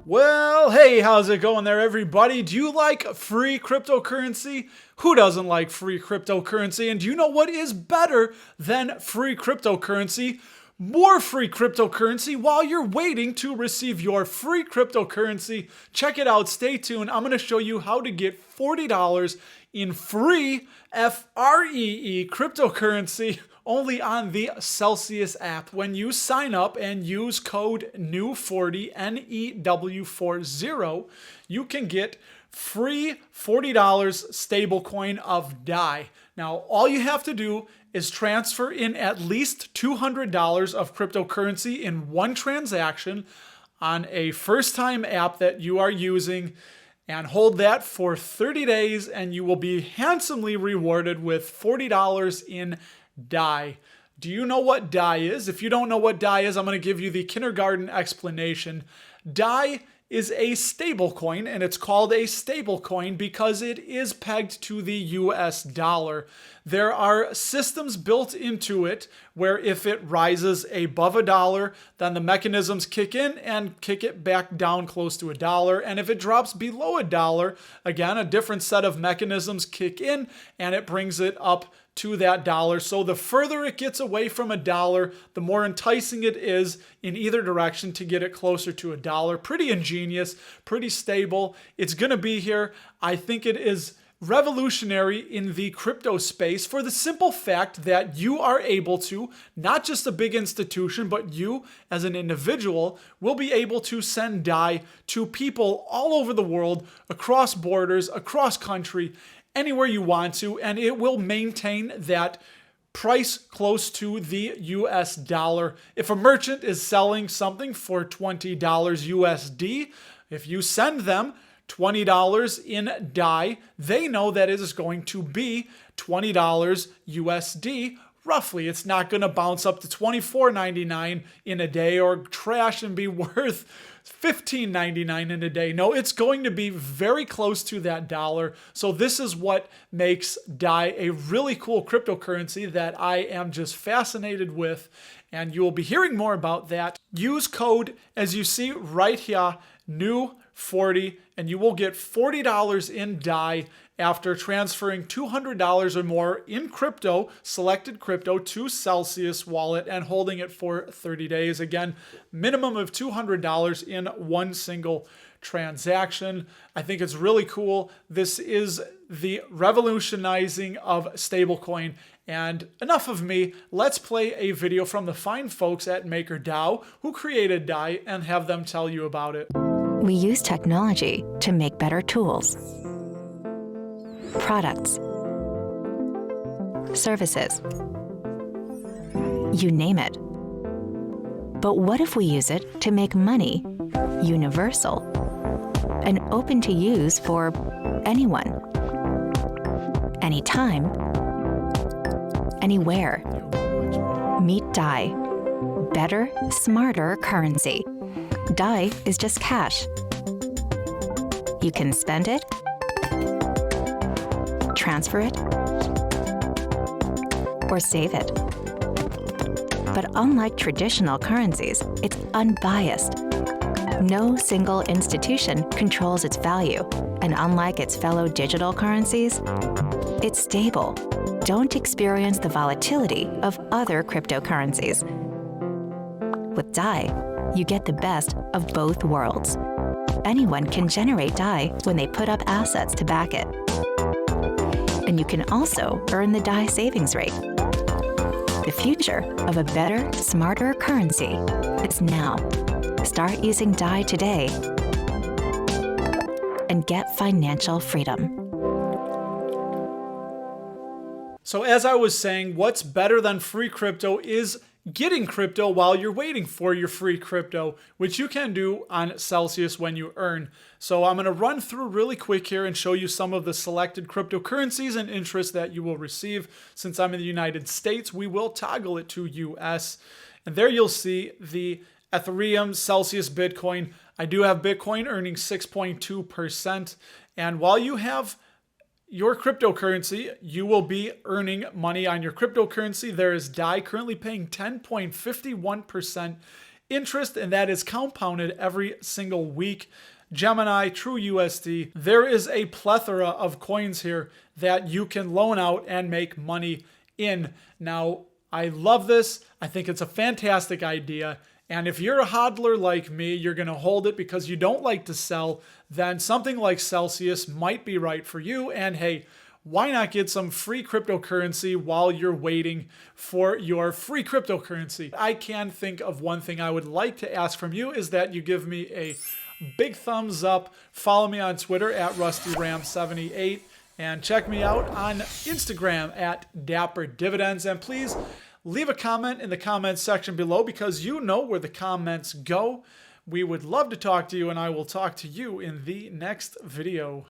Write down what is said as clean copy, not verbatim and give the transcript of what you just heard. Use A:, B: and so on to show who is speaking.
A: Well, hey, how's it going there, everybody? Do you like free cryptocurrency? Who doesn't like free cryptocurrency? And do you know what is better than free cryptocurrency? More free cryptocurrency while you're waiting to receive your free cryptocurrency. Check it out. Stay tuned. I'm going to show you how to get $40 in free FREE cryptocurrency only on the Celsius app. When you sign up and use code NEW40, NEW40, you can get free $40 stablecoin of DAI. Now, all you have to do is transfer in at least $200 of cryptocurrency in one transaction on a first-time app that you are using, and hold that for 30 days, and you will be handsomely rewarded with $40 in DAI. Do you know what DAI is? If you don't know what DAI is, I'm going to give you the kindergarten explanation. DAI is a stablecoin, and it's called a stablecoin because it is pegged to the US dollar. There are systems built into it where if it rises above $1, then the mechanisms kick in and kick it back down close to $1. And if it drops below $1, again, a different set of mechanisms kick in and it brings it up to that dollar. So the further it gets away from $1, the more enticing it is in either direction to get it closer to $1. Pretty ingenious, pretty stable. It's going to be here. I think it is revolutionary in the crypto space for the simple fact that you are able to, not just a big institution, but you as an individual will be able to send DAI to people all over the world, across borders, across country, anywhere you want to, and it will maintain that price close to the US dollar. If a merchant is selling something for $20 USD, if you send them $20 in DAI, they know that it is going to be $20 USD. Roughly, it's not going to bounce up to $24.99 in a day or crash and be worth $15.99 in a day. No, it's going to be very close to that dollar. So this is what makes DAI a really cool cryptocurrency that I am just fascinated with. And you will be hearing more about that. Use code, as you see right here, NEW40, and you will get $40 in DAI after transferring $200 or more in crypto, selected crypto, to Celsius wallet and holding it for 30 days. Again, minimum of $200 in one single transaction. I think it's really cool. This is the revolutionizing of stablecoin. And enough of me. Let's play a video from the fine folks at MakerDAO who created DAI and have them tell you about it.
B: We use technology to make better tools, products, services, you name it. But what if we use it to make money universal and open to use for anyone, anytime, anywhere? Meet DAI, better, smarter currency. DAI is just cash. You can spend it, transfer it, or save it. But unlike traditional currencies, it's unbiased. No single institution controls its value, and unlike its fellow digital currencies, it's stable. Don't experience the volatility of other cryptocurrencies. With DAI, you get the best of both worlds. Anyone can generate DAI when they put up assets to back it. And you can also earn the DAI savings rate. The future of a better, smarter currency is now. Start using DAI today and get financial freedom.
A: So as I was saying, what's better than free crypto is getting crypto while you're waiting for your free crypto, which you can do on Celsius when you earn. So I'm going to run through really quick here and show you some of the selected cryptocurrencies and interest that you will receive. Since I'm in the United States, we will toggle it to US. And there you'll see the Ethereum, Celsius, Bitcoin. I do have Bitcoin earning 6.2%. And while you have your cryptocurrency, you will be earning money on your cryptocurrency. There is DAI currently paying 10.51% interest, and that is compounded every single week. Gemini, True USD. There is a plethora of coins here that you can loan out and make money in. Now, I love this. I think it's a fantastic idea. And if you're a hodler like me, you're going to hold it because you don't like to sell, then something like Celsius might be right for you. And hey, why not get some free cryptocurrency while you're waiting for your free cryptocurrency? I can think of one thing I would like to ask from you is that you give me a big thumbs up. Follow me on Twitter at RustyRam78 and check me out on Instagram at Dapper Dividends. And please leave a comment in the comments section below because you know where the comments go. We would love to talk to you, and I will talk to you in the next video.